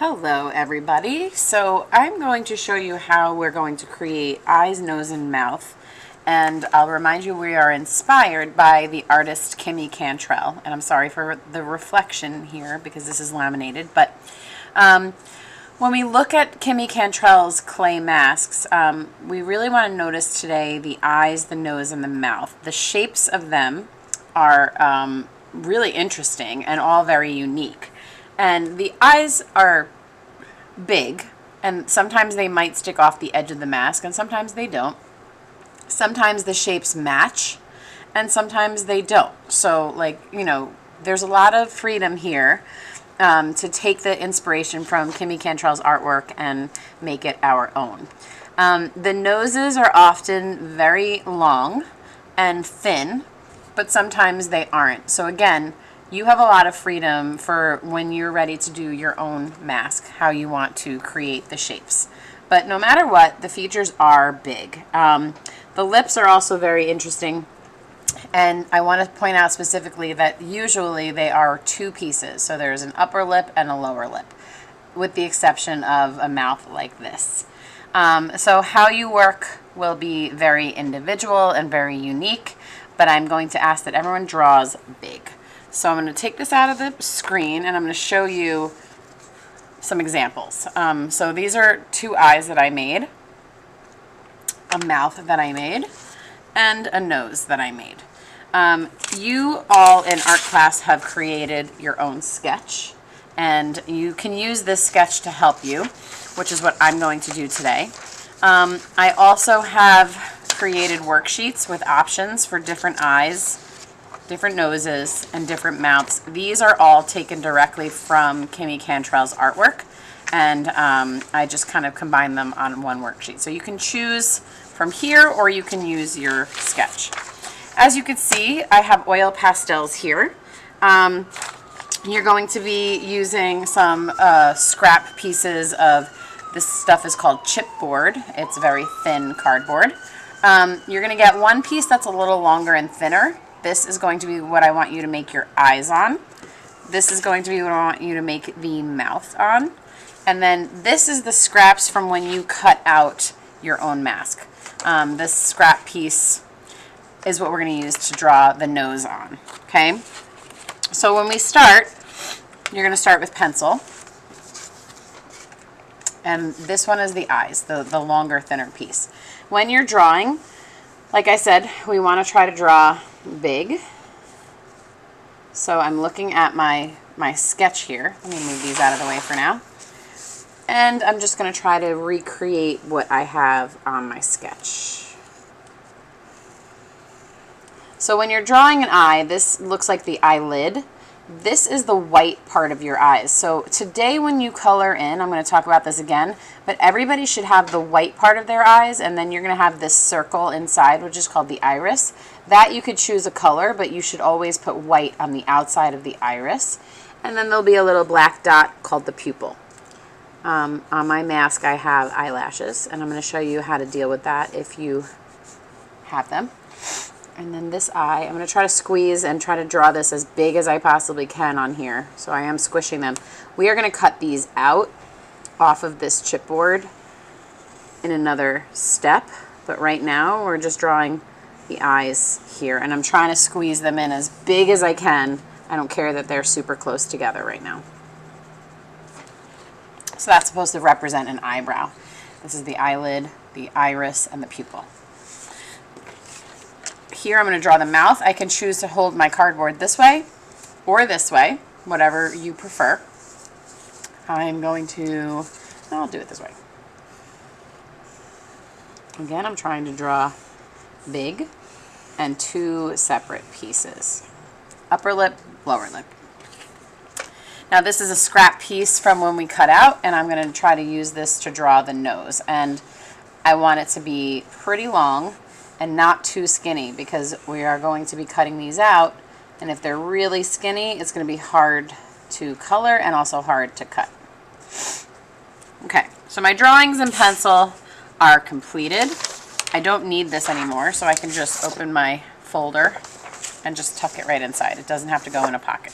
Hello everybody. So I'm going to show you how we're going to create eyes, nose, and mouth. And I'll remind you we are inspired by the artist Kimmy Cantrell. And I'm sorry for the reflection here because this is laminated. But when we look at Kimmy Cantrell's clay masks, we really want to notice today the eyes, the nose, and the mouth. The shapes of them are really interesting and all very unique. And the eyes are big, and sometimes they might stick off the edge of the mask, and sometimes they don't. Sometimes the shapes match, and sometimes they don't. So, there's a lot of freedom here to take the inspiration from Kimmy Cantrell's artwork and make it our own. The noses are often very long and thin, but sometimes they aren't. So again, you have a lot of freedom for when you're ready to do your own mask, how you want to create the shapes. But no matter what, the features are big. The lips are also very interesting, and I want to point out specifically that usually they are two pieces. So there's an upper lip and a lower lip, with the exception of a mouth like this. So how you work will be very individual and very unique, but I'm going to ask that everyone draws big. So I'm going to take this out of the screen and I'm going to show you some examples. So these are two eyes that I made, a mouth that I made, and a nose that I made. You all in art class have created your own sketch, and you can use this sketch to help you, which is what I'm going to do today. I also have created worksheets with options for different eyes, different noses, and different mouths. These are all taken directly from Kimmy Cantrell's artwork, and I just kind of combine them on one worksheet. So you can choose from here, or you can use your sketch. As you can see, I have oil pastels here. You're going to be using some scrap pieces of, this stuff is called chipboard. It's very thin cardboard. You're going to get one piece that's a little longer and thinner. This is going to be what I want you to make your eyes on. This is going to be what I want you to make the mouth on. And then this is the scraps from when you cut out your own mask. This scrap piece is what we're going to use to draw the nose on. Okay? So when we start, you're going to start with pencil. And this one is the eyes, the longer, thinner piece. When you're drawing, like I said, we want to try to draw big. So I'm looking at my sketch here. Let me move these out of the way for now. And I'm just going to try to recreate what I have on my sketch. So when you're drawing an eye, this looks like the eyelid. This is the white part of your eyes. So today when you color in, I'm going to talk about this again, but everybody should have the white part of their eyes, and then you're going to have this circle inside, which is called the iris. That you could choose a color, but you should always put white on the outside of the iris. And then there'll be a little black dot called the pupil. On my mask I have eyelashes, and I'm going to show you how to deal with that if you have them. And then this eye, I'm going to try to squeeze and try to draw this as big as I possibly can on here. So I am squishing them. We are going to cut these out off of this chipboard in another step. But right now we're just drawing the eyes here. And I'm trying to squeeze them in as big as I can. I don't care that they're super close together right now. So that's supposed to represent an eyebrow. This is the eyelid, the iris, and the pupil. Here I'm going to draw the mouth. I can choose to hold my cardboard this way or this way, whatever you prefer. I'm going to, I'll do it this way. Again, I'm trying to draw big and two separate pieces. Upper lip, lower lip. Now this is a scrap piece from when we cut out, and I'm going to try to use this to draw the nose. And I want it to be pretty long and not too skinny, because we are going to be cutting these out, and if they're really skinny, it's going to be hard to color and also hard to cut. Okay, so my drawings in pencil are completed. I don't need this anymore, so I can just open my folder and just tuck it right inside. It doesn't have to go in a pocket.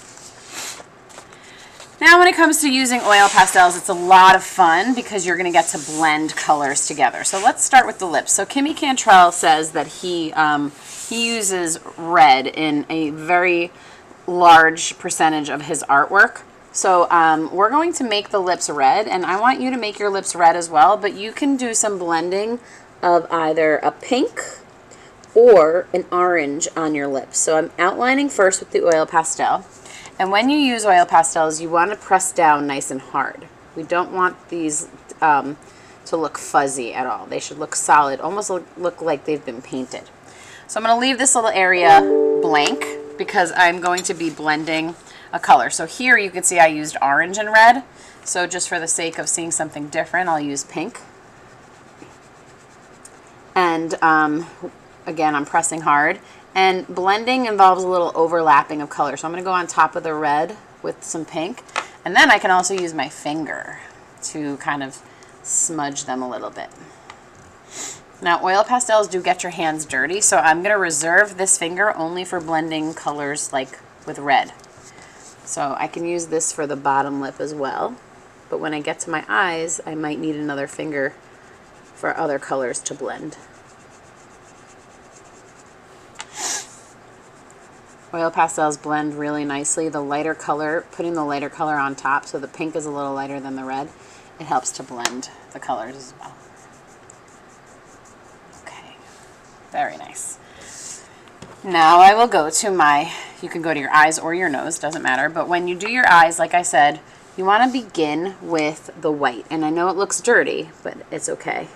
Now when it comes to using oil pastels, it's a lot of fun because you're going to get to blend colors together. So let's start with the lips. So Kimmy Cantrell says that he uses red in a very large percentage of his artwork. So we're going to make the lips red, and I want you to make your lips red as well, but you can do some blending of either a pink or an orange on your lips. So I'm outlining first with the oil pastel. And when you use oil pastels, you want to press down nice and hard. We don't want these to look fuzzy at all. They should look solid, almost look like they've been painted. So I'm going to leave this little area blank because I'm going to be blending a color. So here you can see I used orange and red. So just for the sake of seeing something different, I'll use pink. And again, I'm pressing hard. And blending involves a little overlapping of color. So I'm going to go on top of the red with some pink. And then I can also use my finger to kind of smudge them a little bit. Now, oil pastels do get your hands dirty, so I'm going to reserve this finger only for blending colors like with red. So I can use this for the bottom lip as well. But when I get to my eyes, I might need another finger for other colors to blend. Oil pastels blend really nicely. The lighter color, putting the lighter color on top, so the pink is a little lighter than the red, it helps to blend the colors as well. Okay, very nice. Now I will go to my, you can go to your eyes or your nose, doesn't matter, but when you do your eyes, like I said, you want to begin with the white. And I know it looks dirty, but it's okay.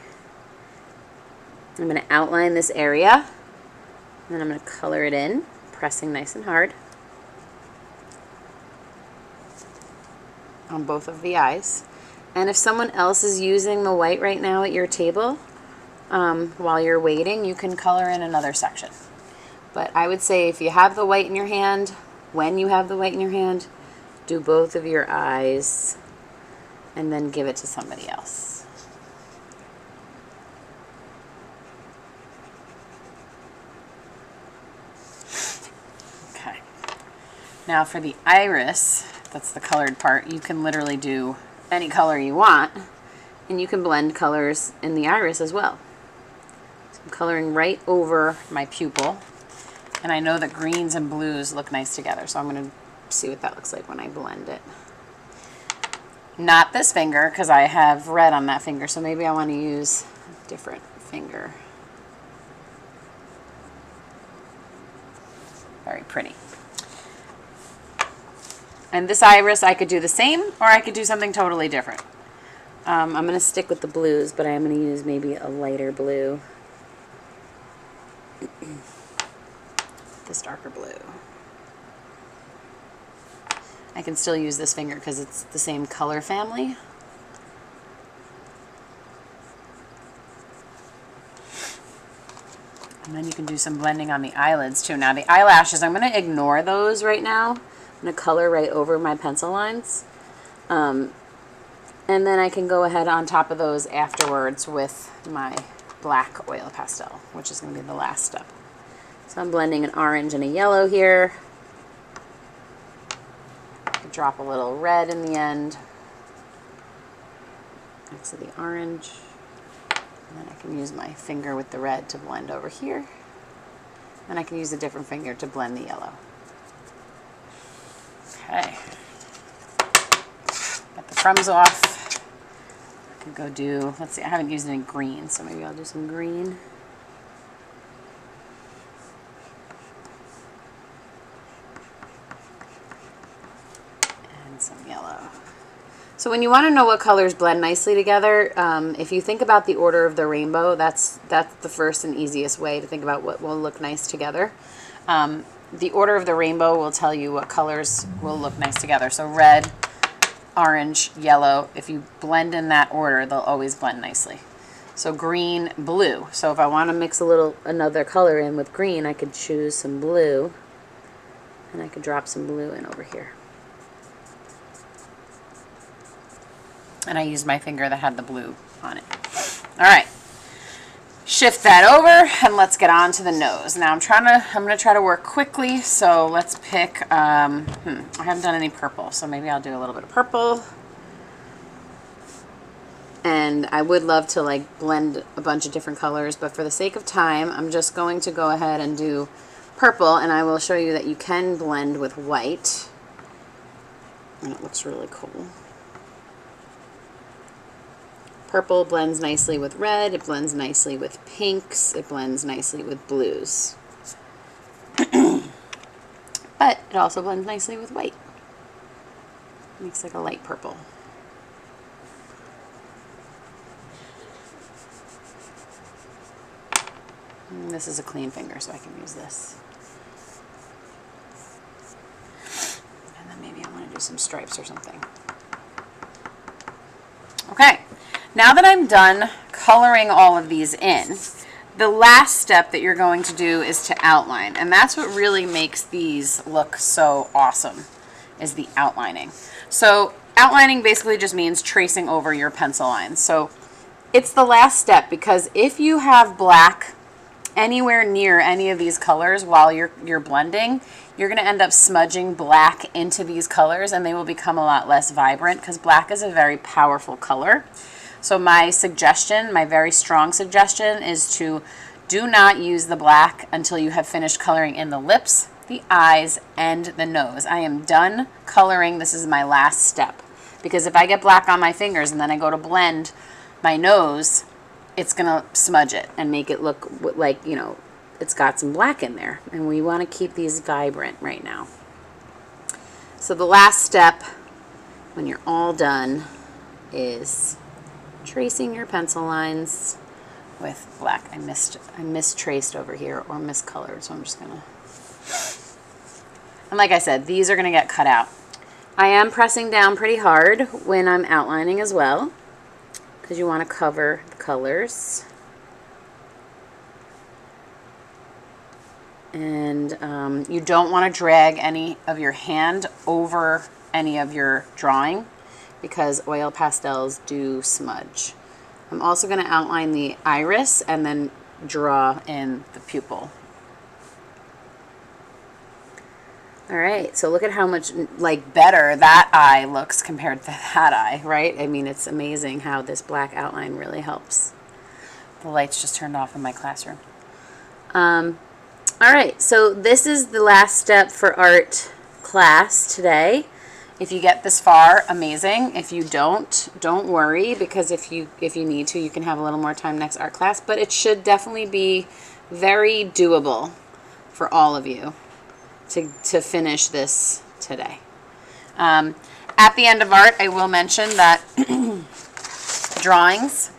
I'm going to outline this area, and then I'm going to color it in, pressing nice and hard on both of the eyes. And if someone else is using the white right now at your table, while you're waiting, you can color in another section. But I would say if you have the white in your hand, when you have the white in your hand, do both of your eyes and then give it to somebody else. Okay. Now for the iris, that's the colored part, you can literally do any color you want, and you can blend colors in the iris as well. So I'm coloring right over my pupil, and I know that greens and blues look nice together, so I'm going to see what that looks like when I blend it. Not this finger, because I have red on that finger, so maybe I want to use a different finger. Very pretty. And this iris, I could do the same, or I could do something totally different. I'm going to stick with the blues, but I'm going to use maybe a lighter blue. This darker blue. I can still use this finger because it's the same color family. And then you can do some blending on the eyelids too. Now the eyelashes, I'm going to ignore those right now. I'm going to color right over my pencil lines. And then I can go ahead on top of those afterwards with my black oil pastel, which is going to be the last step. So I'm blending an orange and a yellow here. Drop a little red in the end next to the orange. And then I can use my finger with the red to blend over here. And I can use a different finger to blend the yellow. Okay. Get the crumbs off. I could go do, let's see, I haven't used any green, so maybe I'll do some green. And some yellow. So when you want to know what colors blend nicely together, if you think about the order of the rainbow, that's the first and easiest way to think about what will look nice together. The order of the rainbow will tell you what colors will look nice together. So red, orange, yellow, if you blend in that order, they'll always blend nicely. So green, blue. So if I want to mix another color in with green, I could choose some blue, and I could drop some blue in over here. And I used my finger that had the blue on it. All right. Shift that over and let's get on to the nose. Now I'm gonna try to work quickly, so let's pick, I haven't done any purple, so maybe I'll do a little bit of purple. And I would love to like blend a bunch of different colors, but for the sake of time, I'm just going to go ahead and do purple, and I will show you that you can blend with white. And it looks really cool. Purple blends nicely with red, it blends nicely with pinks, it blends nicely with blues. But it also blends nicely with white. Makes like a light purple. And this is a clean finger, so I can use this. And then maybe I want to do some stripes or something. Okay. Now that I'm done coloring all of these in, the last step that you're going to do is to outline. And that's what really makes these look so awesome, is the outlining. So outlining basically just means tracing over your pencil lines. So it's the last step, because if you have black anywhere near any of these colors while you're blending, you're going to end up smudging black into these colors, and they will become a lot less vibrant, because black is a very powerful color. So my suggestion, my very strong suggestion, is to do not use the black until you have finished coloring in the lips, the eyes, and the nose. I am done coloring. This is my last step, because if I get black on my fingers and then I go to blend my nose, it's going to smudge it and make it look like, you know, it's got some black in there. And we want to keep these vibrant right now. So the last step, when you're all done, is tracing your pencil lines with black. I mistraced over here, or miscolored, so I'm just gonna, and like I said, these are gonna get cut out. I am pressing down pretty hard when I'm outlining as well, because you want to cover the colors. And you don't want to drag any of your hand over any of your drawing, because oil pastels do smudge. I'm also going to outline the iris and then draw in the pupil. All right, so look at how much like better that eye looks compared to that eye, right? I mean, it's amazing how this black outline really helps. The lights just turned off in my classroom. All right, so this is the last step for art class today. If you get this far, amazing. If you don't worry, because if you need to, you can have a little more time next art class, but it should definitely be very doable for all of you to finish this today. At the end of art, I will mention that drawings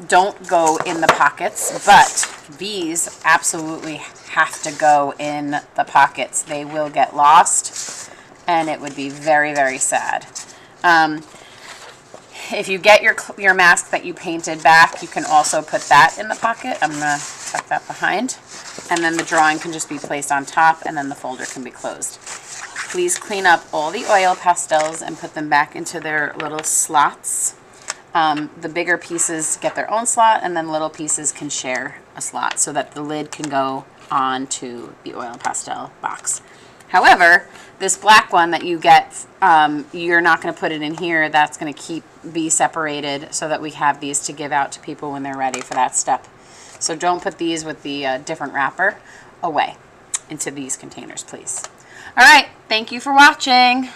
don't go in the pockets, but these absolutely have to go in the pockets. They will get lost, and it would be very, very sad. If you get your mask that you painted back, you can also put that in the pocket. I'm going to tuck that behind. And then the drawing can just be placed on top, and then the folder can be closed. Please clean up all the oil pastels and put them back into their little slots. The bigger pieces get their own slot, and then little pieces can share a slot so that the lid can go onto the oil pastel box. However, this black one that you get, you're not going to put it in here. That's going to be separated so that we have these to give out to people when they're ready for that step. So don't put these with the different wrapper away into these containers, please. All right, thank you for watching.